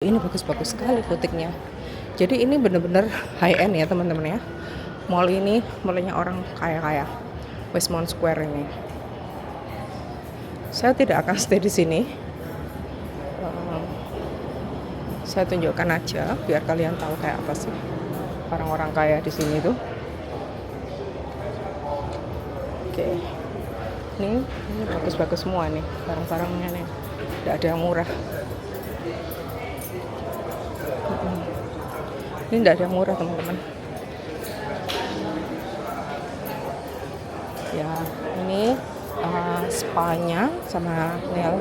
ini bagus-bagus sekali butiknya. Jadi ini bener-bener high end ya teman-teman ya. Mall ini mulainya orang kaya-kaya. Westmont Square ini. Saya tidak akan stay di sini. Saya tunjukkan aja biar kalian tahu kayak apa sih orang-orang kaya di sini tuh. Oke. Ini bagus-bagus semua nih barang-barangnya nih. Tidak ada yang murah. Ini tidak ada yang murah teman-teman. Ya, ini spa-nya sama nail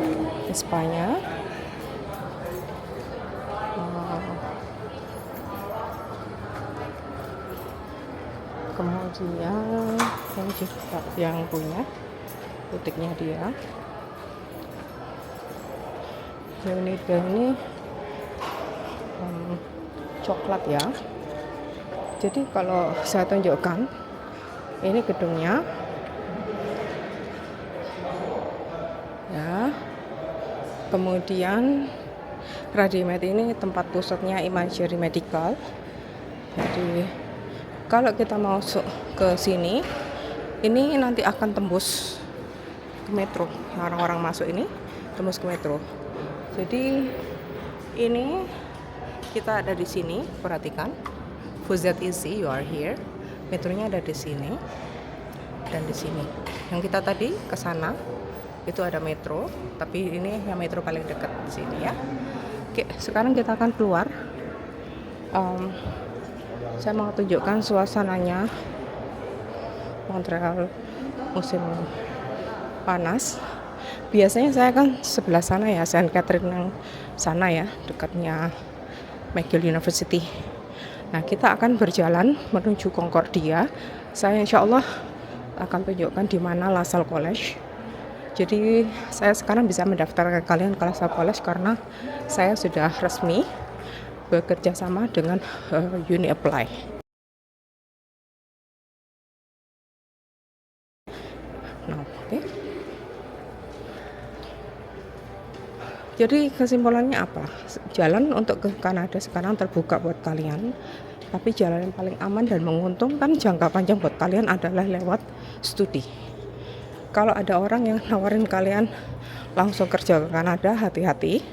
spa-nya. Kemudian ini juga yang punya butiknya dia. Ini coklat ya. Jadi kalau saya tunjukkan ini gedungnya ya. Kemudian Radimed ini tempat pusatnya Imagery Medical. Jadi kalau kita masuk ke sini, ini nanti akan tembus ke metro. Orang-orang masuk ini tembus ke metro. Jadi ini kita ada di sini, perhatikan. For that easy, you are here. Metronya ada di sini dan di sini. Yang kita tadi ke sana itu ada metro, tapi ini yang metro paling dekat di sini ya. Oke, sekarang kita akan keluar. Saya mau tunjukkan suasananya Montreal musim panas. Biasanya saya kan sebelah sana ya, Saint Catherine yang sana ya, dekatnya McGill University. Nah, kita akan berjalan menuju Concordia. Saya insya Allah akan tunjukkan di mana LaSalle College. Jadi saya sekarang bisa mendaftarkan kalian ke LaSalle College karena saya sudah resmi bekerja sama dengan UniApply. Nah, oke. Jadi kesimpulannya apa? Jalan untuk ke Kanada sekarang terbuka buat kalian. Tapi jalan yang paling aman dan menguntungkan jangka panjang buat kalian adalah lewat studi. Kalau ada orang yang nawarin kalian langsung kerja ke Kanada, hati-hati.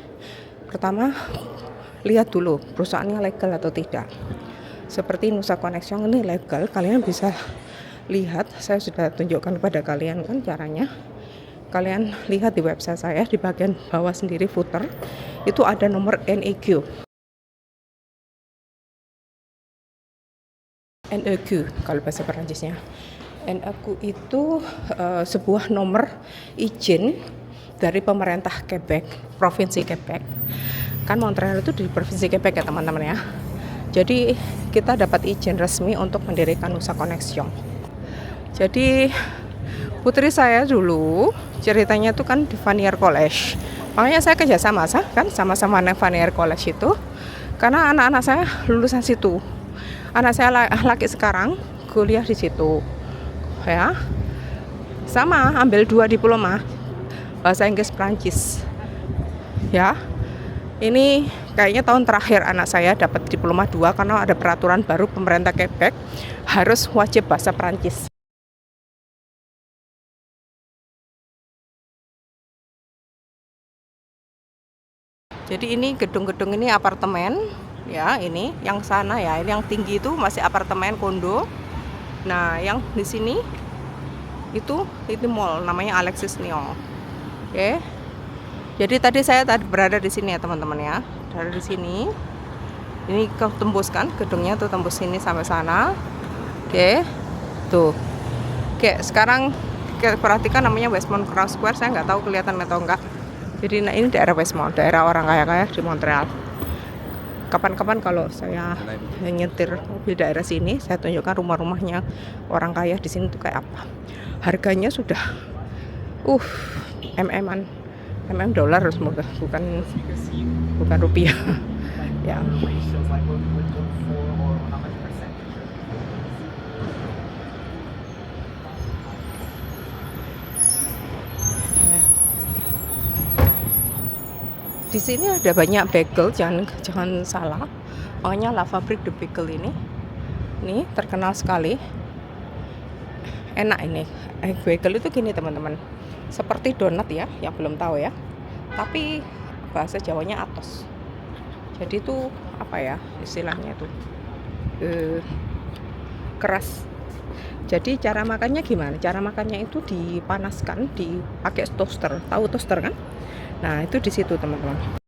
Pertama, lihat dulu perusahaannya legal atau tidak. Seperti Nusa Connection ini legal, kalian bisa lihat. Saya sudah tunjukkan kepada kalian kan caranya. Kalian lihat di website saya, di bagian bawah sendiri footer itu ada nomor NEQ. NEQ kalau bahasa Perancisnya. NEQ itu sebuah nomor izin dari pemerintah Quebec, Provinsi Quebec. Kan Montreal itu di Provinsi Quebec ya teman-teman ya. Jadi kita dapat izin resmi untuk mendirikan Nusa Connection. Jadi putri saya dulu ceritanya itu kan di Vanier College. Makanya saya kerjasama kan sama-sama Vanier College itu. Karena anak-anak saya lulusan situ. Anak saya laki sekarang kuliah di situ. Ya. Sama ambil 2 diploma bahasa Inggris Prancis. Ya. Ini kayaknya tahun terakhir anak saya dapat diploma 2 karena ada peraturan baru pemerintah Quebec harus wajib bahasa Prancis. Jadi ini gedung-gedung ini apartemen ya, ini yang sana ya, ini yang tinggi itu masih apartemen kondo. Nah, yang di sini itu mall namanya Alexis Nihon. Oke. Jadi tadi saya berada di sini ya teman-teman ya. Dari sini. Ini tembus kan gedungnya tuh tembus sini sampai sana. Oke. Tuh. Oke, sekarang perhatikan namanya Westmont Crown Square. Saya nggak tahu kelihatan atau enggak. Jadi nah ini daerah Westmont, daerah orang kaya-kaya di Montreal. Kapan-kapan kalau saya nyetir mobil daerah sini, saya tunjukkan rumah-rumahnya orang kaya di sini tuh kayak apa. Harganya sudah dolar semoga bukan rupiah. Ya. Di sini ada banyak bagel, jangan salah. Makanya La Fabrique de Bagel ini terkenal sekali. Enak ini. Bagel itu gini teman-teman. Seperti donat ya, yang belum tahu ya. Tapi bahasa Jawanya atos. Jadi itu apa ya istilahnya itu? Keras. Jadi cara makannya gimana? Cara makannya itu dipanaskan, dipakai toaster. Tahu toaster kan? Nah, itu di situ teman-teman.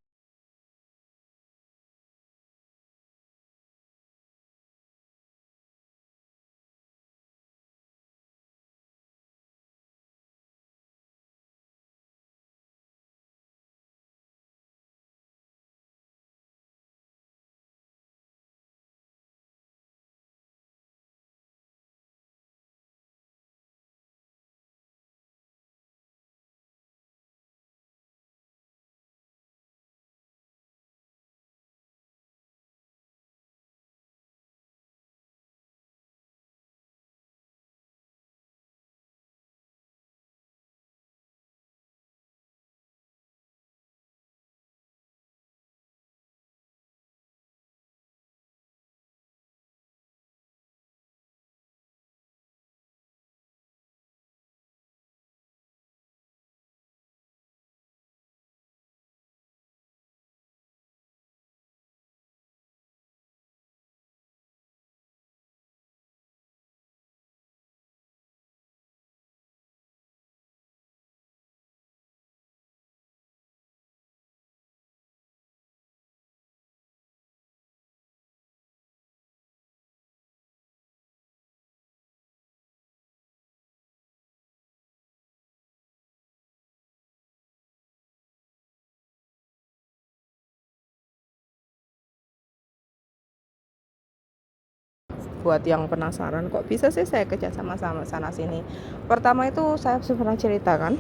Buat yang penasaran kok bisa sih saya kerja sama sana sini. Pertama itu saya pernah ceritakan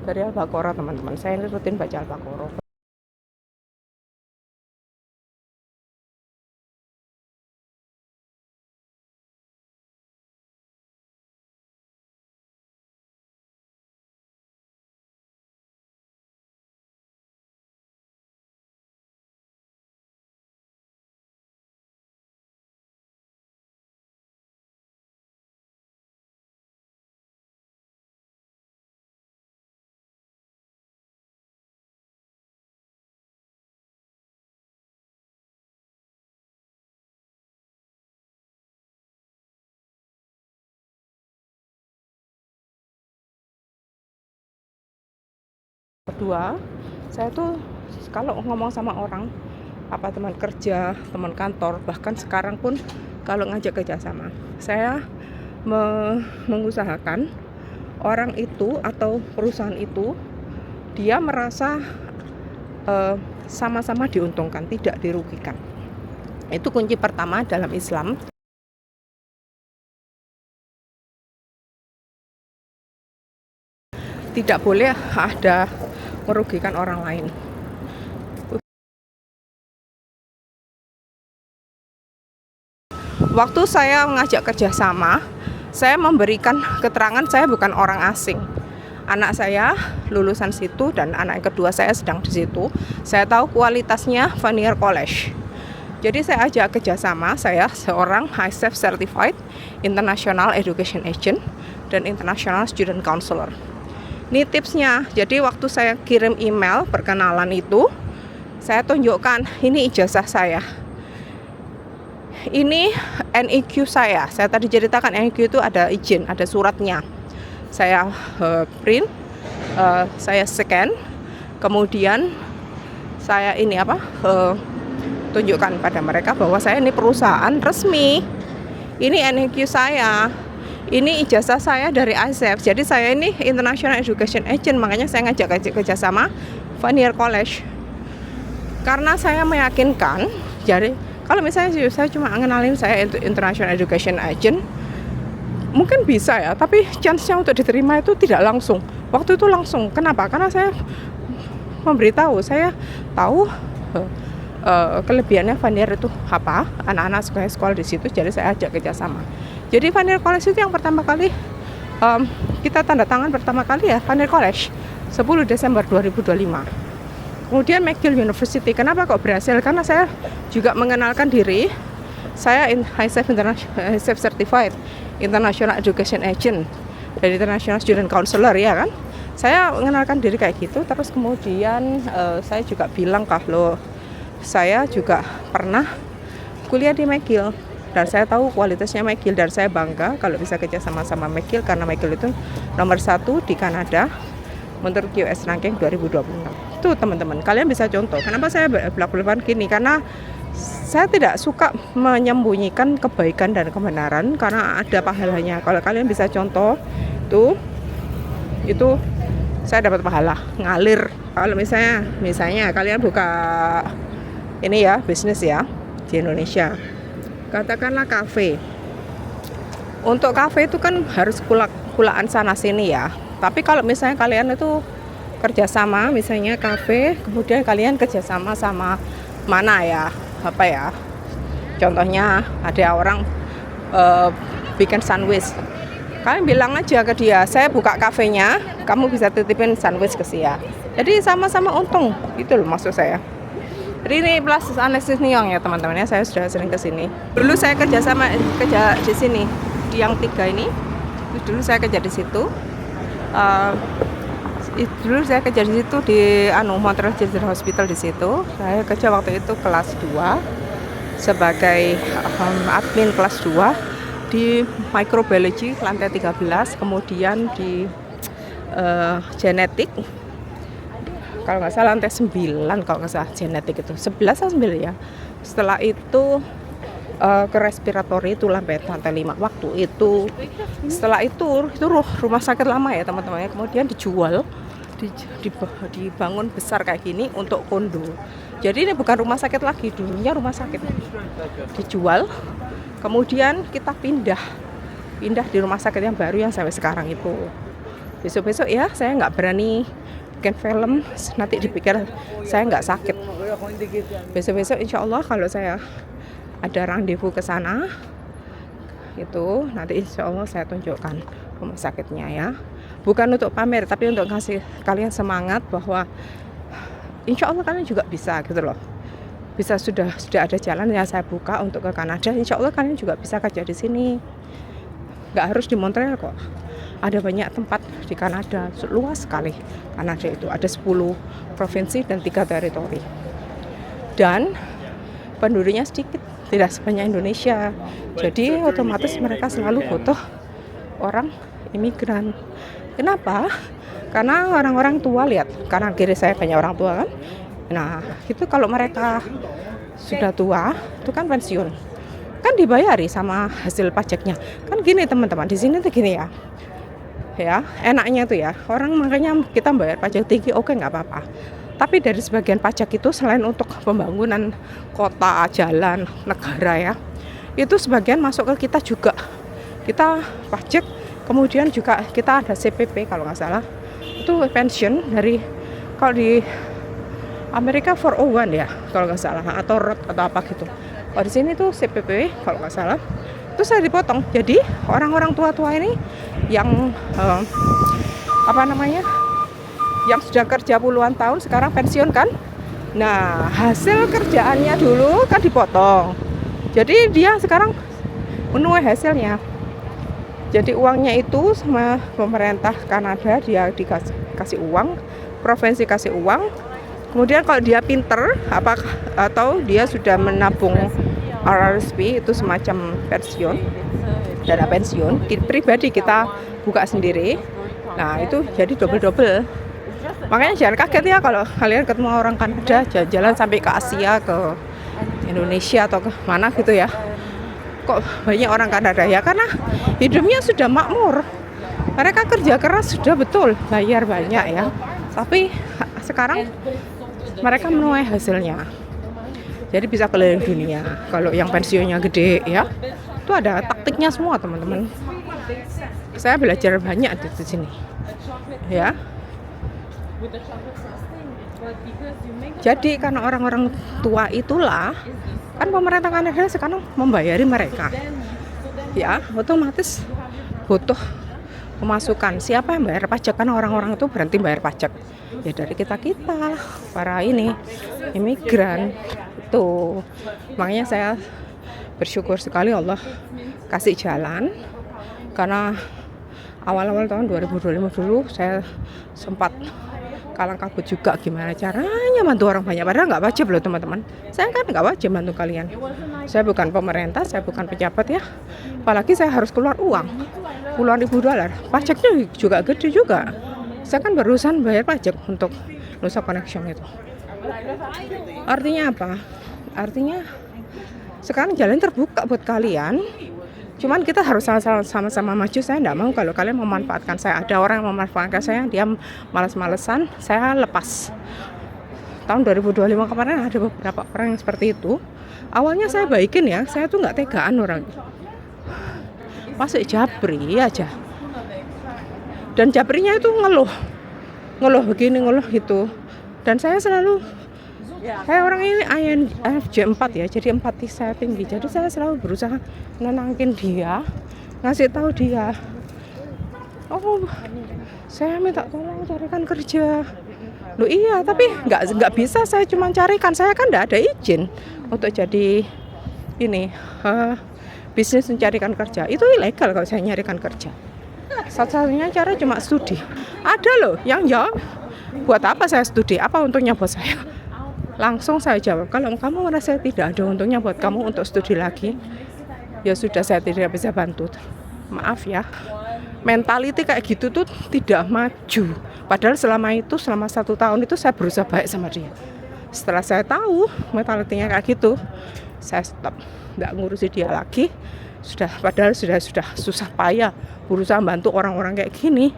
dari Al-Baqarah teman-teman. Saya ini rutin baca Al-Baqarah. Kedua, saya tuh kalau ngomong sama orang, apa teman kerja, teman kantor, bahkan sekarang pun kalau ngajak kerjasama, saya mengusahakan orang itu atau perusahaan itu dia merasa sama-sama diuntungkan, tidak dirugikan. Itu kunci pertama dalam Islam. Tidak boleh ada merugikan orang lain. Waktu saya mengajak kerjasama, saya memberikan keterangan saya bukan orang asing. Anak saya lulusan situ dan anak yang kedua saya sedang di situ. Saya tahu kualitasnya Vanier College. Jadi saya ajak kerjasama, saya seorang ISEF Certified International Education Agent dan International Student Counselor. Ini tipsnya, jadi waktu saya kirim email perkenalan itu, saya tunjukkan ini ijazah saya. Ini NIQ saya tadi ceritakan NIQ itu ada izin, ada suratnya. Saya print, saya scan, kemudian saya tunjukkan pada mereka bahwa saya ini perusahaan resmi. Ini NIQ saya. Ini ijazah saya dari ISEF. Jadi saya ini International Education Agent, makanya saya ngajak kerjasama Vanier College. Karena saya meyakinkan, jadi kalau misalnya saya cuma ngenalin saya International Education Agent, mungkin bisa ya, tapi chance-nya untuk diterima itu tidak langsung. Waktu itu langsung. Kenapa? Karena saya memberitahu, saya tahu kelebihannya Vanier itu apa, anak-anak sekolah di situ, jadi saya ajak kerjasama. Jadi Vanier College itu yang pertama kali kita tanda tangan pertama kali ya Vanier College 10 Desember 2025. Kemudian McGill University, kenapa kok berhasil? Karena saya juga mengenalkan diri, saya HiSafe Certified International Education Agent dari International Student Counselor, ya kan. Saya mengenalkan diri kayak gitu, terus kemudian saya juga bilang kalau saya juga pernah kuliah di McGill dan saya tahu kualitasnya McGill, dan saya bangga kalau bisa kerja sama McGill karena McGill itu nomor 1 di Kanada menurut QS Ranking 2026. Itu teman-teman, kalian bisa contoh. Kenapa saya belak-belakan gini? Karena saya tidak suka menyembunyikan kebaikan dan kebenaran karena ada pahalanya. Kalau kalian bisa contoh itu saya dapat pahala ngalir. Kalau misalnya kalian buka ini ya, bisnis ya di Indonesia, katakanlah kafe. Untuk kafe itu kan harus kulaan sana sini ya. Tapi kalau misalnya kalian itu kerjasama, misalnya kafe, kemudian kalian kerjasama sama mana ya, apa ya, contohnya ada orang bikin sandwich, kalian bilang aja ke dia, saya buka kafenya, kamu bisa titipin sandwich ke saya. Jadi sama-sama untung, itu loh maksud saya. Jadi ini plus aneksis Niong ya teman-teman ya, saya sudah sering ke sini. Dulu saya kerja di sini, di yang 3 ini. Dulu saya kerja di situ. Dulu saya kerja di situ di Montreal Children's Hospital di situ. Saya kerja waktu itu kelas 2 sebagai admin kelas 2 di microbiology lantai 13, kemudian di genetik kalau nggak salah lantai 9, kalau nggak salah genetik itu 11 atau 9 ya. Setelah itu ke respiratory itu lantai 5 waktu itu. Setelah itu rumah sakit lama ya teman-teman ya, kemudian dijual, dibangun besar kayak gini untuk kondo. Jadi ini bukan rumah sakit lagi, dulunya rumah sakit dijual, kemudian kita pindah di rumah sakit yang baru yang sampai sekarang itu. Besok ya saya nggak berani bikin film, nanti dipikir saya nggak sakit. Besok insya Allah kalau saya ada rendezvous ke sana itu, nanti insya Allah saya tunjukkan rumah sakitnya ya. Bukan untuk pamer, tapi untuk ngasih kalian semangat bahwa insya Allah kalian juga bisa gitu loh. Bisa sudah ada jalan yang saya buka untuk ke Kanada. Insya Allah kalian juga bisa kerja di sini. Nggak harus di Montreal kok. Ada banyak tempat di Kanada, luas sekali. Kanada itu ada 10 provinsi dan 3 teritori. Dan penduduknya sedikit, tidak sebanyak Indonesia. Jadi otomatis mereka selalu butuh orang imigran. Kenapa? Karena orang-orang tua, lihat kanan kiri saya banyak orang tua kan. Nah itu kalau mereka sudah tua itu kan pensiun, kan dibayari sama hasil pajaknya. Kan gini teman-teman, di sini tuh gini ya, enaknya tuh ya, orang makanya kita bayar pajak tinggi, oke nggak apa-apa. Tapi dari sebagian pajak itu selain untuk pembangunan kota, jalan, negara ya, itu sebagian masuk ke kita juga. Kita pajak, kemudian juga kita ada CPP kalau nggak salah, itu pensiun dari, kalau di Amerika 401 ya kalau nggak salah, atau ROT atau apa gitu. Kalau di sini tuh CPP kalau nggak salah, itu saya dipotong. Jadi orang-orang tua-tua ini yang yang sudah kerja puluhan tahun sekarang pensiun kan. Nah hasil kerjaannya dulu kan dipotong, jadi dia sekarang menuai hasilnya. Jadi uangnya itu sama pemerintah Kanada, dia dikasih uang, provinsi kasih uang. Kemudian kalau dia pinter atau dia sudah menabung RRSP, itu semacam pensiun, dana pensiun pribadi kita buka sendiri. Nah itu jadi double. Makanya jangan kaget ya kalau kalian ketemu orang Kanada jalan-jalan sampai ke Asia, ke Indonesia atau ke mana gitu ya, kok banyak orang Kanada ya, karena hidupnya sudah makmur. Mereka kerja keras sudah betul, bayar banyak ya, tapi sekarang mereka menuai hasilnya. Jadi bisa keliling dunia. Kalau yang pensiunnya gede ya, itu ada taktiknya semua teman-teman. Saya belajar banyak di sini ya. Jadi karena orang-orang tua itulah kan pemerintah Kanada sekarang membayari mereka ya, otomatis butuh pemasukan. Siapa yang bayar pajak? Kan orang-orang itu berhenti bayar pajak ya dari kita para ini imigran itu. Makanya saya bersyukur sekali Allah kasih jalan, karena awal-awal tahun 2025 dulu saya sempat kalang kabut juga gimana caranya bantu orang banyak, padahal nggak wajib loh teman-teman. Saya kan nggak wajib bantu kalian, saya bukan pemerintah, saya bukan pejabat ya, apalagi saya harus keluar uang puluhan ribu dolar, pajaknya juga gede juga. Saya kan berurusan bayar pajak untuk Nusa Connection itu. Artinya apa? Artinya sekarang jalan terbuka buat kalian, cuman kita harus sama-sama maju. Saya tidak mau kalau kalian memanfaatkan saya. Ada orang yang memanfaatkan saya, dia malas-malesan, saya lepas. Tahun 2025 kemarin ada beberapa orang yang seperti itu. Awalnya saya baikin ya, saya tuh nggak tegaan orang. Masuk Japri aja. Dan Japrinya itu ngeluh begini, ngeluh gitu. Dan saya selalu, saya orang ini INFJ 4 ya, jadi empati saya tinggi. Jadi saya selalu berusaha nenangin dia, ngasih tahu dia, oh saya minta tolong carikan kerja. Loh iya, tapi nggak bisa saya cuma carikan, saya kan nggak ada izin untuk jadi ini bisnis mencarikan kerja. Itu ilegal kalau saya nyarikan kerja. Satu-satunya cara cuma studi. Ada loh yang jawab, buat apa saya studi, apa untungnya buat saya? Langsung saya jawab, kalau kamu merasa tidak ada untungnya buat kamu untuk studi lagi, ya sudah, saya tidak bisa bantu. Maaf ya, mentality kayak gitu tuh tidak maju. Padahal selama 1 tahun itu saya berusaha baik sama dia. Setelah saya tahu mentalitinya kayak gitu, saya stop, nggak ngurusi dia lagi. Padahal sudah susah payah berusaha bantu orang-orang kayak gini,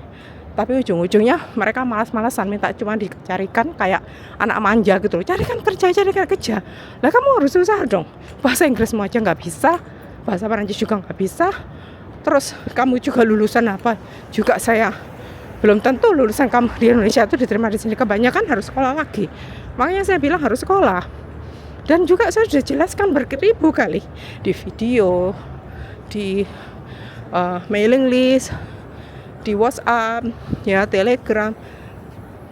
tapi ujung-ujungnya mereka malas-malasan minta cuma dicarikan kayak anak manja gitu loh. Carikan kerja. Lah kamu harus usaha dong. Bahasa Inggrismu aja nggak bisa, bahasa Perancis juga nggak bisa. Terus kamu juga lulusan apa? Juga saya belum tentu lulusan kamu di Indonesia itu diterima di sini. Kebanyakan harus sekolah lagi. Makanya saya bilang harus sekolah. Dan juga saya sudah jelaskan beribu kali di video, di mailing list, di WhatsApp, ya Telegram.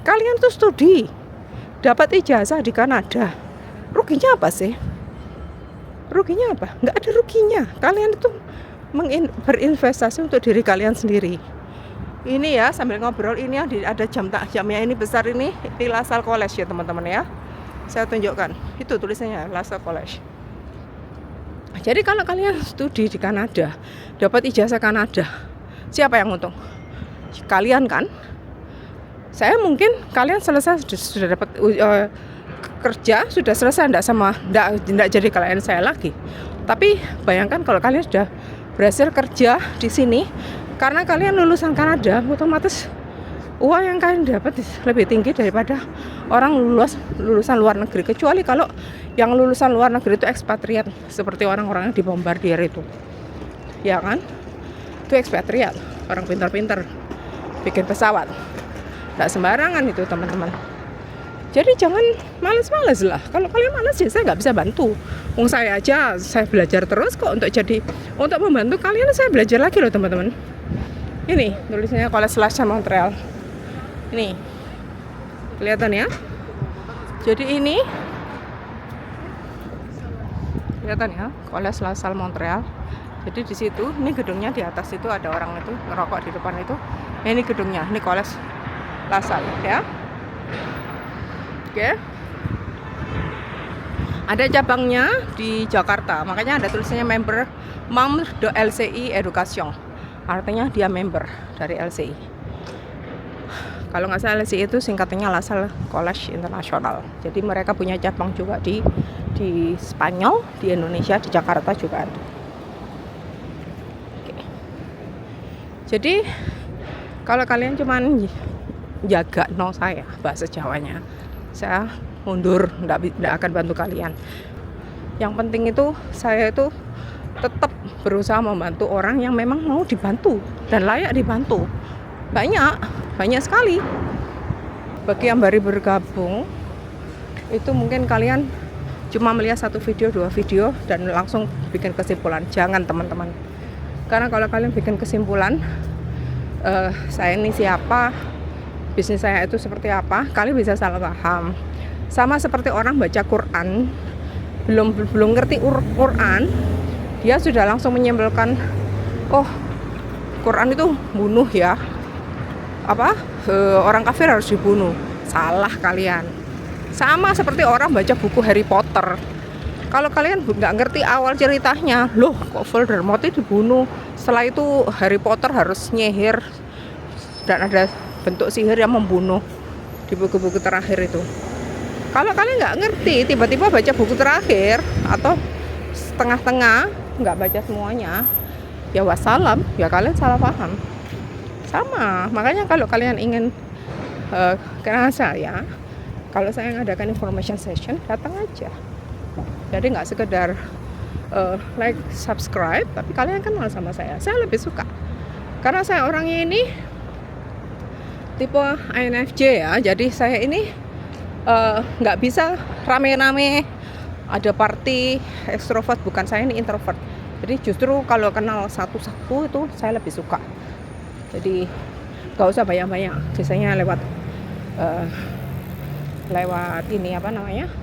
Kalian tuh studi, dapat ijazah di Kanada. Ruginya apa sih? Ruginya apa? Nggak ada ruginya. Kalian itu berinvestasi untuk diri kalian sendiri. Ini ya sambil ngobrol, ini ada jamnya ini besar ini LaSalle College ya teman-teman ya. Saya tunjukkan. Itu tulisannya LaSalle College. Jadi kalau kalian studi di Kanada, dapat ijazah Kanada, siapa yang untung? Kalian kan? Saya mungkin kalian selesai sudah dapat kerja, sudah selesai, enggak jadi klien saya lagi. Tapi bayangkan kalau kalian sudah berhasil kerja di sini, karena kalian lulusan Kanada, otomatis uang yang kalian dapat lebih tinggi daripada orang lulusan luar negeri. Kecuali kalau yang lulusan luar negeri itu ekspatriat, seperti orang-orang yang dibombardir itu, ya kan? Itu ekspatriat, orang pintar-pintar bikin pesawat. Nggak sembarangan itu teman-teman. Jadi jangan malas-malas lah. Kalau kalian malas ya saya nggak bisa bantu. Saya aja, saya belajar terus kok untuk membantu kalian. Saya belajar lagi loh teman-teman. Ini tulisannya College LaSalle Montreal. Ini kelihatan ya. Jadi ini kelihatan ya, College LaSalle Montreal. Jadi di situ, ini gedungnya di atas itu ada orang itu ngerokok di depan itu. Ini gedungnya, ini College LaSalle ya. Oke. Ada cabangnya di Jakarta, makanya ada tulisannya member de LCI Education. Artinya dia member dari LCI. Kalau nggak salah LCI itu singkatannya LaSalle College International. Jadi mereka punya cabang juga di Spanyol, di Indonesia, di Jakarta juga ada. Oke. Jadi kalau kalian cuman jaga saya bahasa Jawanya, saya mundur, enggak akan bantu kalian. Yang penting itu saya itu tetap berusaha membantu orang yang memang mau dibantu dan layak dibantu. Banyak sekali. Bagi yang baru bergabung, itu mungkin kalian cuma melihat 1 video, 2 video dan langsung bikin kesimpulan. Jangan teman-teman. Karena kalau kalian bikin kesimpulan, saya ini siapa, bisnis saya itu seperti apa, kalian bisa salah paham. Sama seperti orang baca Quran, belum ngerti Quran, dia sudah langsung menyimpulkan, oh Quran itu bunuh ya, orang kafir harus dibunuh. Salah kalian. Sama seperti orang baca buku Harry Potter, kalau kalian nggak ngerti awal ceritanya, loh kok Voldemort dibunuh, setelah itu Harry Potter harus nyihir dan ada bentuk sihir yang membunuh di buku-buku terakhir itu. Kalau kalian nggak ngerti, tiba-tiba baca buku terakhir atau setengah-tengah, nggak baca semuanya, ya wassalam, ya kalian salah paham. Sama, makanya kalau kalian ingin kenal saya, kalau saya ngadakan information session, datang aja. Jadi nggak sekedar like, subscribe, tapi kalian kenal sama saya. Saya lebih suka, karena saya orangnya ini tipe INFJ ya. Jadi saya ini nggak bisa rame-rame, ada party, ekstrovert. Bukan, saya ini introvert. Jadi justru kalau kenal satu-satu itu saya lebih suka. Jadi nggak usah banyak-banyak. Biasanya lewat ini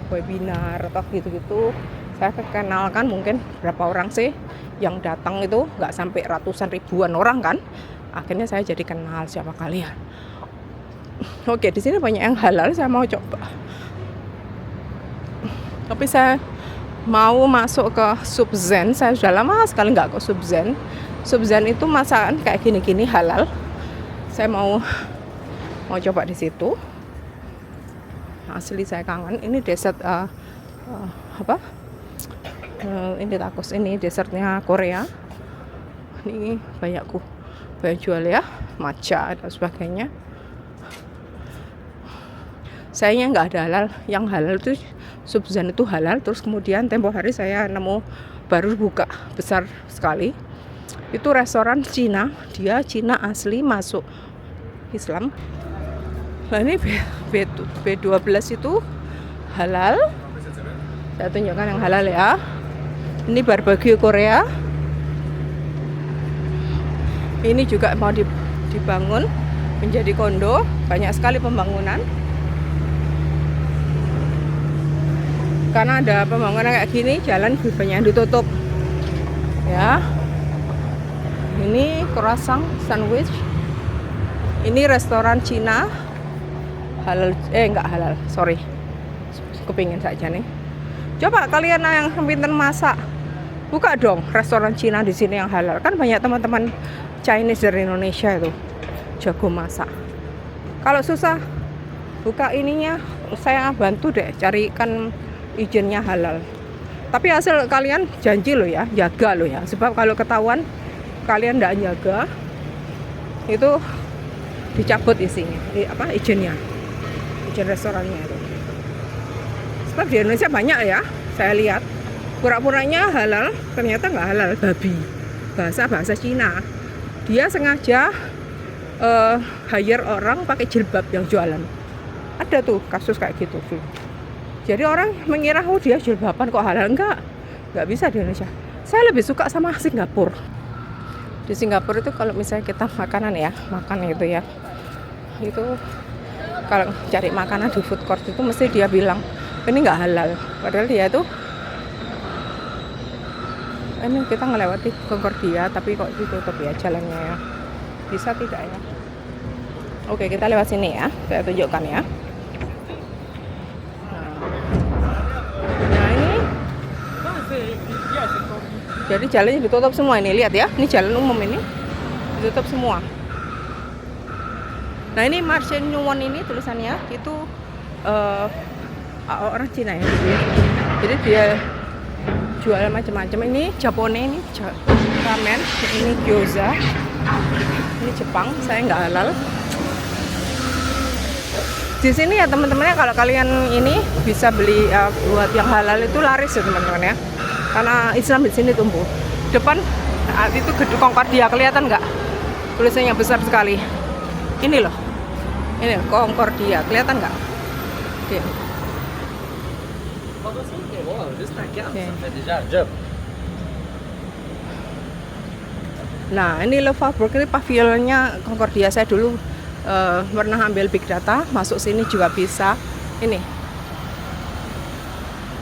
webinar atau gitu-gitu. Saya kenalkan mungkin berapa orang sih yang datang, itu nggak sampai ratusan ribuan orang kan. Akhirnya saya jadi kenal siapa kalian. Oke, di sini banyak yang halal, saya mau coba. Tapi saya mau masuk ke Subzen. Saya sudah lama sekali nggak ke Subzen. Subzen itu masakan kayak gini-gini halal. Saya mau coba di situ. Asli saya kangen. Ini dessert ini takos, ini dessertnya Korea. Ini banyak jual ya, matcha dan sebagainya. Sayangnya nggak ada halal. Yang halal itu Subzen itu halal. Terus kemudian tempo hari saya nemu baru buka besar sekali. Itu restoran Cina. Dia Cina asli, masuk Islam. Nah ini B12 itu halal. Saya tunjukkan yang halal ya. Ini barbecue Korea. Ini juga mau dibangun menjadi kondo. Banyak sekali pembangunan. Karena ada pembangunan kayak gini, jalan banyak yang ditutup. Ya. Ini croissant sandwich. Ini restoran Cina. Halal, enggak halal, sorry. Kepingin saja nih. Coba kalian yang pintar masak, buka dong restoran Cina di sini yang halal. Kan banyak teman-teman Chinese dari Indonesia itu jago masak. Kalau susah buka ininya, saya bantu deh carikan izinnya halal. Tapi hasil kalian janji lo ya, jaga lo ya. Sebab kalau ketahuan kalian enggak jaga, itu dicabut izinnya, izinnya. Izin restorannya itu. Sebab di Indonesia banyak ya, saya lihat pura-puranya halal, ternyata nggak halal, babi. Bahasa Cina. Dia sengaja hire orang pakai jilbab yang jualan. Ada tuh kasus kayak gitu tuh. Jadi orang mengira dia jilbaban kok halal, nggak bisa di Indonesia. Saya lebih suka sama Singapura. Di Singapura itu kalau misalnya kita makan itu ya, itu kalau cari makanan di food court itu mesti dia bilang ini nggak halal, padahal dia tuh ini kita ngelewati Concordia tapi kok ditutup ya jalannya ya, bisa tidak ya? Oke, kita lewat sini ya, saya tunjukkan ya. Nah ini jadi jalannya ditutup semua, ini lihat ya, ini jalan umum ini ditutup semua. Nah ini Marche Nuwon ini tulisannya itu orang Cina ya. Jadi dia jual macam-macam. Ini Japone, ini ramen, ini gyoza, ini Jepang. Saya nggak halal. Di sini ya teman-temannya, kalau kalian ini bisa beli buat yang halal itu laris ya teman-teman ya. Karena Islam di sini tumbuh. Depan itu gedung Concordia, kelihatan nggak? Tulisannya besar sekali. Ini loh, ini Concordia, kelihatan nggak? Oke. Nah, ini Le Faubourg, ini pavilionnya Concordia. Saya dulu pernah ambil big data, masuk sini juga bisa.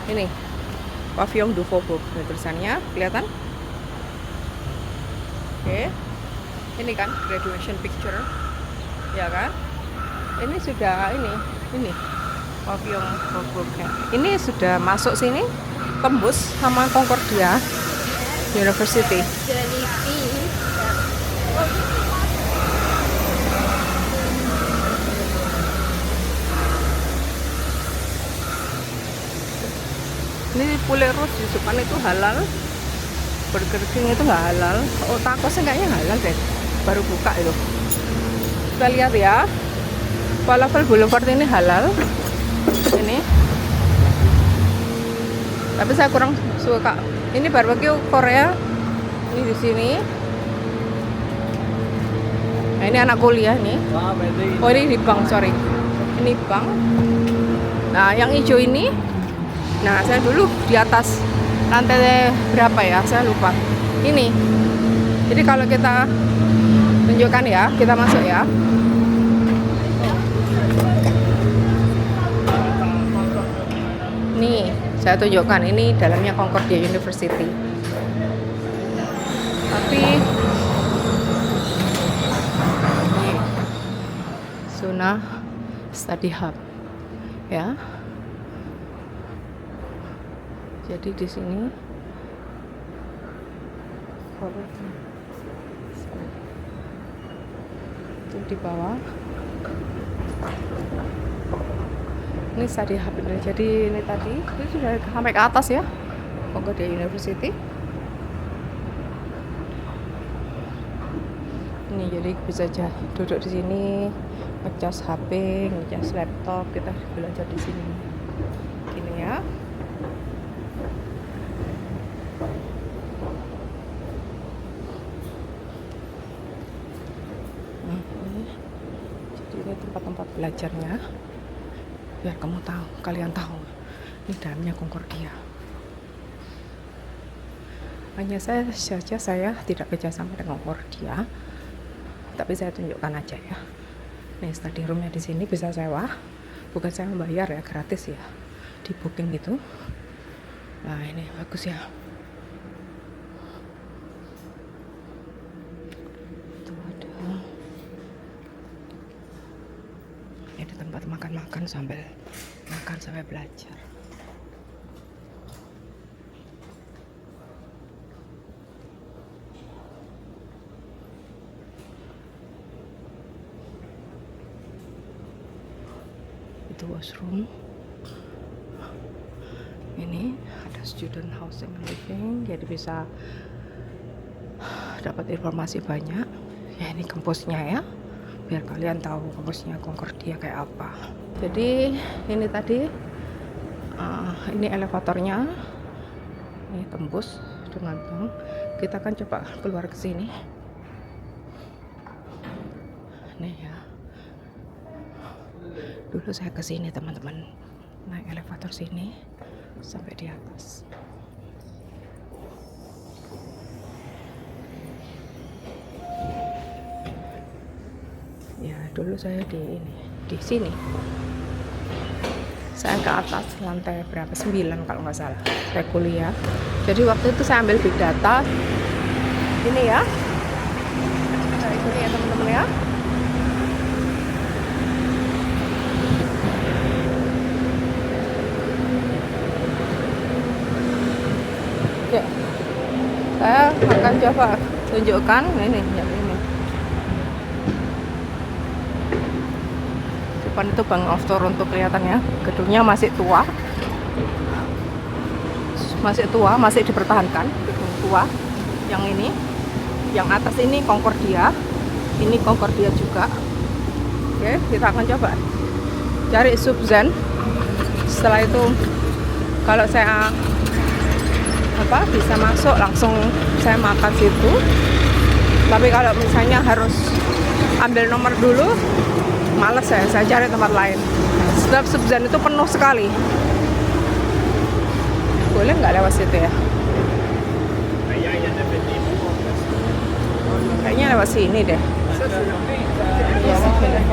Ini Pavillon du Faubourg, tulisannya kelihatan. Oke, ini kan graduation picture, ya kan? Ini sudah ini Pavillon Faubourg-nya. Ini sudah masuk sini, tembus sama Concordia University. Ini Poulet Rouge di depan itu halal. Burger King itu nggak halal. Oh, tacosnya kayaknya halal deh. Baru buka itu. Kita lihat ya. Falafel Boulevard ini halal. Ini. Tapi saya kurang suka. Ini barbecue Korea. Ini di sini. Nah, ini anak kuliah nih. Oh, ini di bank, sorry. Ini bank. Nah, yang hijau ini. Nah, saya dulu di atas lantai berapa ya? Saya lupa. Ini. Jadi kalau kita tunjukkan ya, kita masuk ya. Nih, saya tunjukkan ini dalamnya Concordia University. Tapi ini zona study hub ya. Jadi di sini itu di bawah ini study hub ini. Jadi ini tadi itu sudah sampai ke atas ya, Concordia University. Ini jadi bisa aja duduk di sini, ngecas HP, ngecas laptop, kita belajar di sini. Gini ya. Jadi ini tempat-tempat belajarnya, biar kalian tahu ini dalamnya Concordia. Hanya saya tidak kerjasama dengan Concordia, tapi saya tunjukkan aja ya. Nih study roomnya di sini bisa sewa, bukan saya membayar ya, gratis ya, di booking gitu. Nah ini bagus ya. Ini tempat makan sambil belajar. Itu washroom. Ini ada student housing and living, jadi bisa dapat informasi banyak. Ya ini kampusnya ya, biar kalian tahu kampusnya Concordia kayak apa. Jadi ini tadi ini elevatornya, ini tembus dengan bank. Kita akan coba keluar ke sini. Nih ya, dulu saya ke sini teman-teman, naik elevator sini sampai di atas. Ya dulu saya di sini. Saya ke atas lantai berapa? 9 kalau nggak salah. Saya kuliah. Jadi waktu itu saya ambil big data. Ini ya. Nah, ini ya teman-teman ya. Ya. Saya akan coba tunjukkan ini ya, ini. Depan itu Bank of Toronto kelihatannya. Gedungnya masih tua, masih dipertahankan, gedung tua. Yang ini, yang atas ini Concordia, ini Concordia juga. Oke, kita akan coba cari Subzen. Setelah itu, kalau saya bisa masuk langsung saya makan situ. Tapi kalau misalnya harus ambil nomor dulu, males saya cari tempat lain. Sebab Subzen itu penuh sekali. Boleh nggak lewat situ ya? kayaknya lewat sini deh. Iya, bener.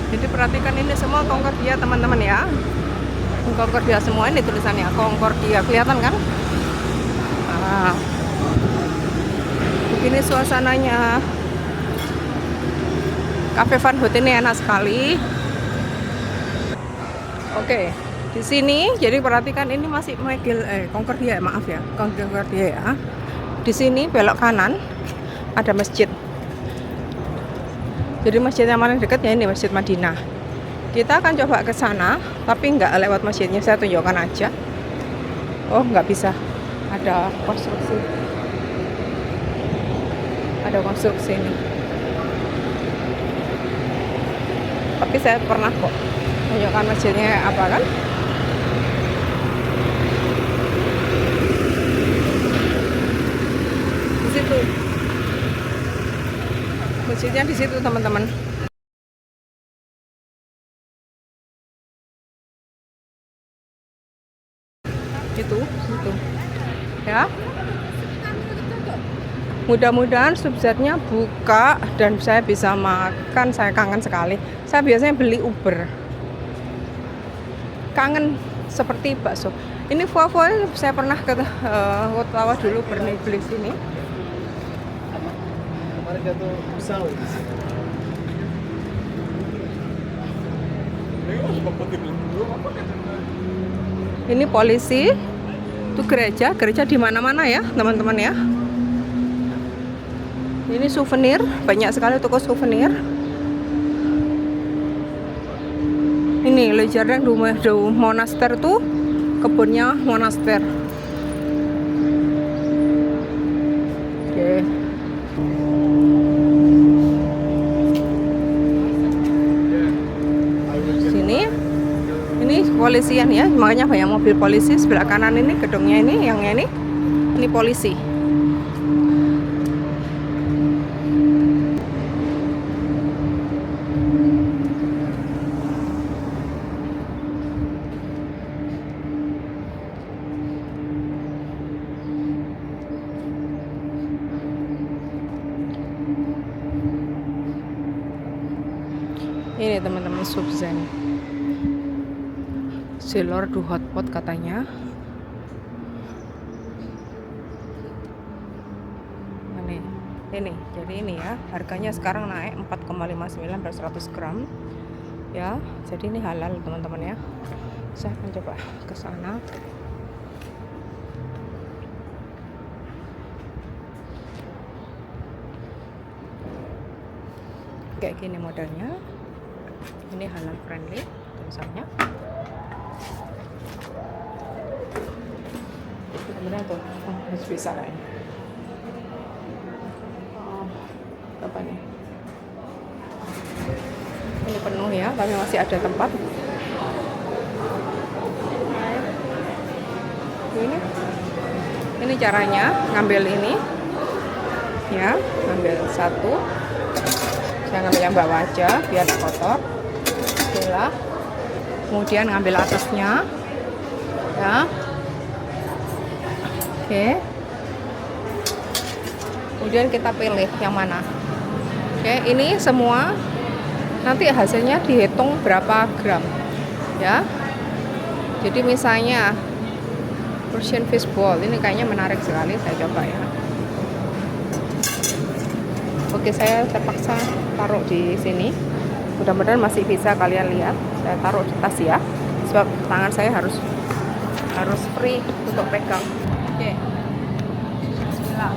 Jadi perhatikan ini semua Concordia teman-teman ya. Concordia semua ini tulisannya Concordia, kelihatan kan? Nah, begini suasananya. Cafe Van Hout ini enak sekali. Oke, di sini jadi perhatikan ini masih Concordia, maaf ya, Concordia ya. Di sini belok kanan ada masjid. Jadi masjid yang paling dekat ya ini Masjid Madinah. Kita akan coba ke sana, tapi nggak lewat masjidnya, saya tunjukkan aja. Oh, nggak bisa. Ada konstruksi. Ada konstruksi ini. Tapi saya pernah kok tunjukkan masjidnya apa kan? Di situ. Masjidnya di situ teman-teman. Itu. Ya. Mudah-mudahan Subzatnya buka dan saya bisa makan. Saya kangen sekali. Saya biasanya beli Uber. Kangen seperti bakso. Ini Vovo saya pernah ke Ottawa dulu beli sini. Ini polisi. Itu gereja di mana-mana ya, teman-teman ya. Ini souvenir, banyak sekali toko souvenir. Ini Le Jardin du Monastère tuh, kebunnya monaster. Oke. Sini, ini kepolisian ya, makanya banyak mobil polisi. Sebelah kanan ini gedungnya ini, yang ini polisi. Ini teman-teman Subzat. Silor du hotpot katanya. Ini jadi ini ya, harganya sekarang naik 4,59 per 100 gram ya, jadi ini halal teman-teman ya. Saya akan coba ke sana. Kayak gini modelnya. Ini halal friendly tulisannya. Benar tuh, harus bisa kan? Apa nih? Ini penuh ya, tapi masih ada tempat. Ini caranya ngambil ini, ya, ngambil satu. Saya ngambil yang bawah aja biar kotor. Itulah. Kemudian ngambil atasnya, ya. Oke. Kemudian kita pilih yang mana. Oke, ini semua nanti hasilnya dihitung berapa gram, ya. Jadi misalnya Persian fishball ini kayaknya menarik sekali, saya coba ya. Oke, saya terpaksa taruh di sini. Mudah-mudahan masih bisa kalian lihat. Saya taruh di tas ya, sebab tangan saya harus free untuk pegang. Oke. Bismillah.